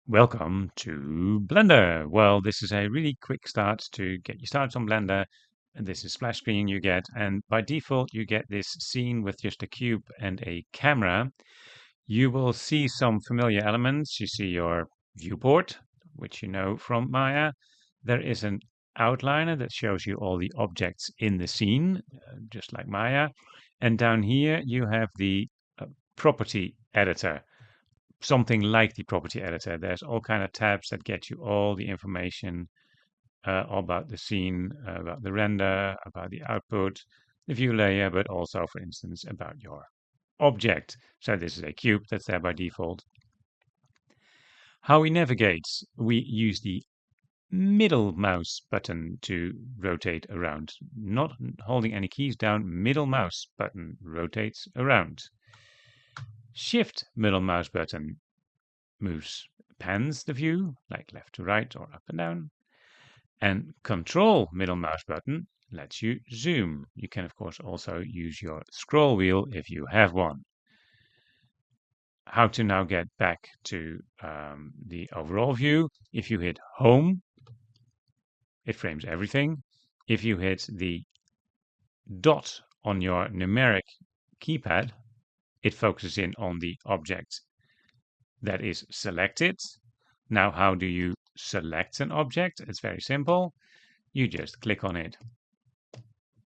Welcome to Blender. Well, this is a really quick start to get you started on Blender. And this is splash screen you get, and by default you get this scene with just a cube and a camera. You will see some familiar elements. You see your viewport, which you know from Maya. There is an outliner that shows you all the objects in the scene, just like Maya. And down here you have the property editor, something like the property editor. There's all kind of tabs that get you all the information about the scene, about the render, about the output, the view layer, but also, for instance, about your object. So this is a cube that's there by default. How we navigate, we use the middle mouse button to rotate around. Not holding any keys down, middle mouse button rotates around. Shift middle mouse button pans the view, like left to right or up and down. And Control middle mouse button lets you zoom. You can, of course, also use your scroll wheel if you have one. How to now get back to the overall view. If you hit Home, it frames everything. If you hit the dot on your numeric keypad, it focuses in on the object that is selected. Now, how do you select an object? It's very simple. You just click on it.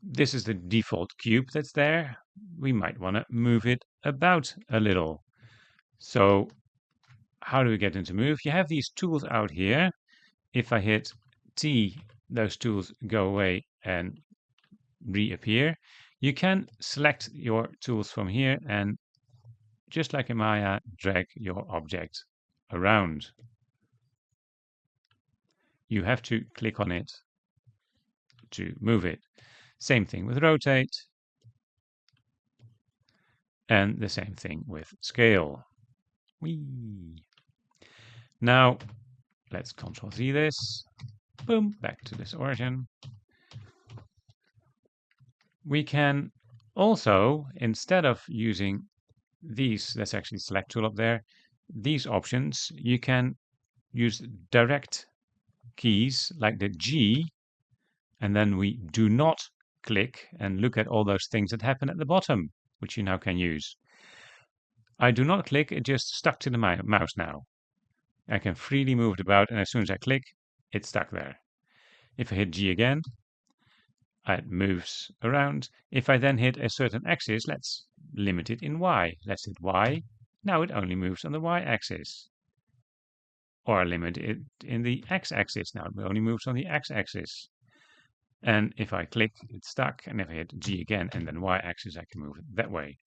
This is the default cube that's there. We might want to move it about a little. So how do we get into move? You have these tools out here. If I hit T, those tools go away and reappear. You can select your tools from here and, just like in Maya, drag your object around. You have to click on it to move it. Same thing with rotate, and the same thing with scale. Whee! Now let's Control Z this. Boom, back to this origin. We can also, instead of using these, that's actually select tool up there, these options, you can use direct keys like the G, and then we do not click and look at all those things that happen at the bottom, which you now can use. I do not click, it just stuck to the mouse now. I can freely move it about, and as soon as I click, it's stuck there. If I hit G again, it moves around. If I then hit a certain axis, let's limit it in Y. Let's hit Y. Now it only moves on the Y-axis. Or limit it in the X-axis. Now it only moves on the X-axis. And if I click, it's stuck. And if I hit G again and then Y-axis, I can move it that way.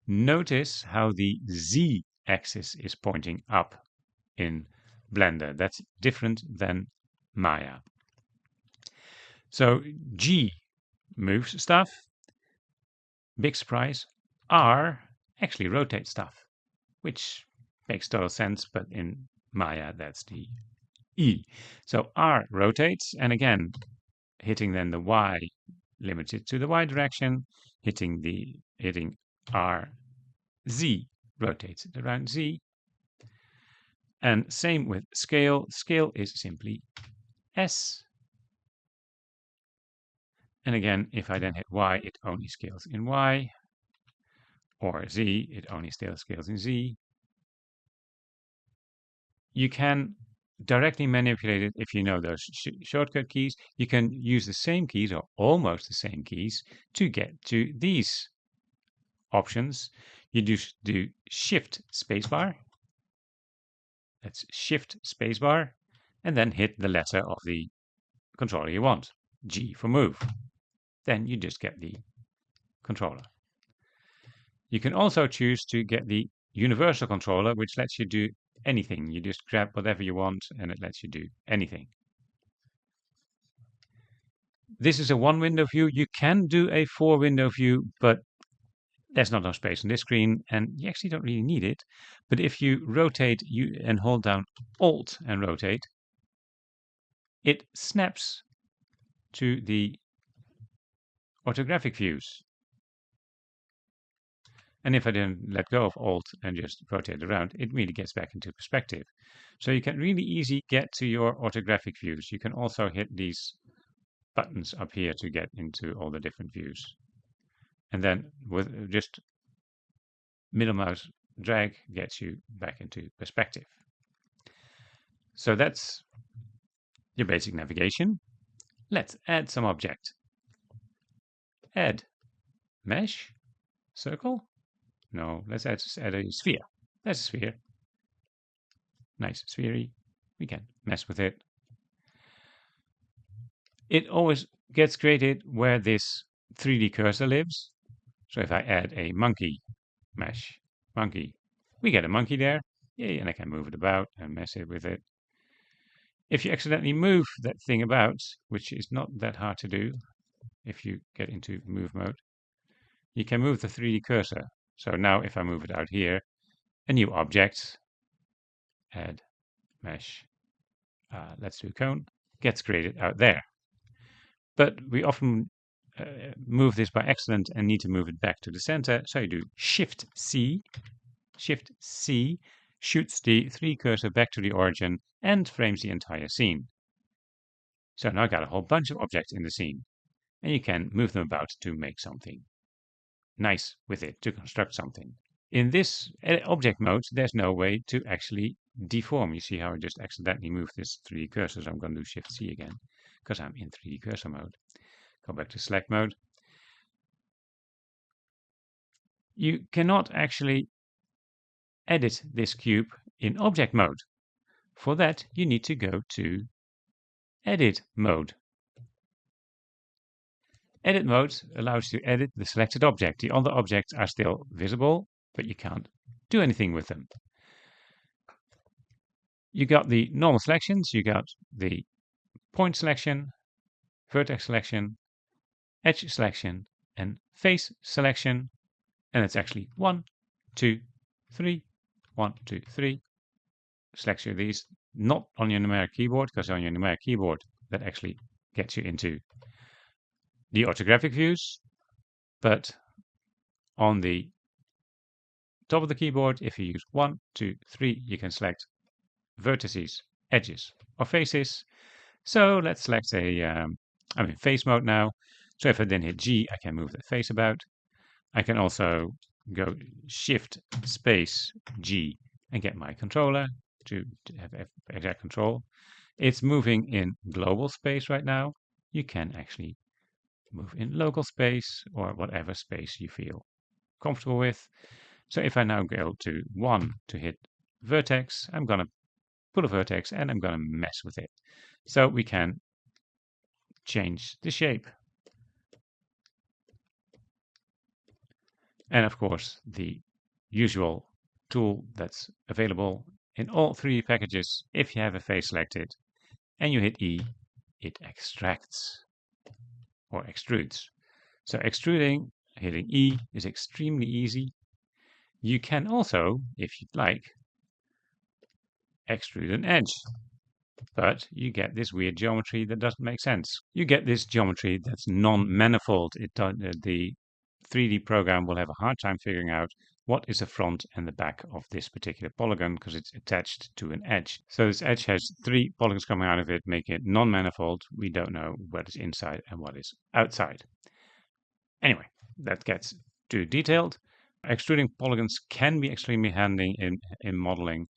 Notice how the Z-axis is pointing up in Blender. That's different than Maya. So G moves stuff. Big surprise. R actually rotates stuff, which makes total sense, but in Maya that's the E. So R rotates, and again, hitting then the Y limits it to the Y direction. Hitting R, Z rotates it around Z. And same with scale. Scale is simply S. And again, if I then hit Y, it only scales in Y. Or Z, it only still scales in Z. You can directly manipulate it if you know those shortcut keys. You can use the same keys, or almost the same keys, to get to these options. You just do Shift Spacebar. That's Shift Spacebar, and then hit the letter of the controller you want. G for move. Then you just get the controller. You can also choose to get the universal controller, which lets you do anything. You just grab whatever you want and it lets you do anything. This is a one window view. You can do a 4-window view, but there's not enough space on this screen and you actually don't really need it. But if you rotate and hold down Alt and rotate, it snaps to the orthographic views. And if I then let go of Alt and just rotate around, it really gets back into perspective. So you can really easy get to your orthographic views. You can also hit these buttons up here to get into all the different views. And then with just middle mouse drag gets you back into perspective. So that's your basic navigation. Let's add some object. Add mesh, circle. No, let's add a sphere. That's a sphere. Nice sphere. We can mess with it. It always gets created where this 3D cursor lives. So if I add a monkey mesh, monkey, we get a monkey there. Yay, and I can move it about and mess it with it. If you accidentally move that thing about, which is not that hard to do if you get into move mode, you can move the 3D cursor. So now if I move it out here, a new object, add mesh, let's do cone, gets created out there. But we often move this by accident and need to move it back to the center. So you do Shift C, shoots the 3D cursor back to the origin and frames the entire scene. So now I got a whole bunch of objects in the scene, and you can move them about to make something nice with it, to construct something. In this object mode, there's no way to actually deform. You see how I just accidentally moved this 3D cursor, so I'm going to do Shift C again, because I'm in 3D cursor mode. Go back to select mode. You cannot actually edit this cube in object mode. For that, you need to go to edit mode. Edit mode allows you to edit the selected object. The other objects are still visible, but you can't do anything with them. You got the normal selections, you got the point selection, vertex selection, edge selection, and face selection. And it's actually 1, 2, 3, 1, 2, 3. Select these, not on your numeric keyboard, because on your numeric keyboard, that actually gets you into the orthographic views. But on the top of the keyboard, if you use 1, 2, 3, you can select vertices, edges, or faces. So let's select I'm in face mode now. So if I then hit G, I can move the face about. I can also go Shift space G and get my controller to have exact control. It's moving in global space right now. You can actually move in local space or whatever space you feel comfortable with. So if I now go to 1 to hit vertex, I'm going to pull a vertex and I'm going to mess with it. So we can change the shape. And of course, the usual tool that's available in all 3D packages, if you have a face selected and you hit E, it extracts or extrudes. So extruding, hitting E, is extremely easy. You can also, if you'd like, extrude an edge. But you get this weird geometry that doesn't make sense. You get this geometry that's non-manifold. The 3D program will have a hard time figuring out what is the front and the back of this particular polygon because it's attached to an edge. So this edge has 3 polygons coming out of it, making it non-manifold. We don't know what is inside and what is outside. Anyway, that gets too detailed. Extruding polygons can be extremely handy in modeling.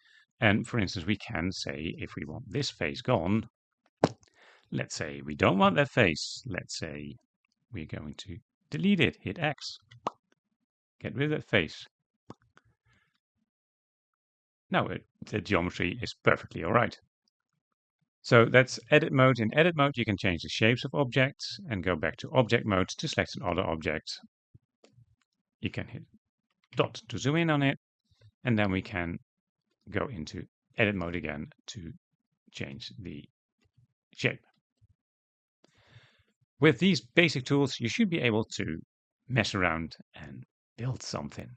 And for instance, we can say if we want this face gone, let's say we don't want that face. Let's say we're going to delete it, hit X, get rid of that face. Now the geometry is perfectly all right. So that's edit mode. In edit mode, you can change the shapes of objects and go back to object mode to select another object. You can hit dot to zoom in on it, and then we can go into edit mode again to change the shape. With these basic tools, you should be able to mess around and build something.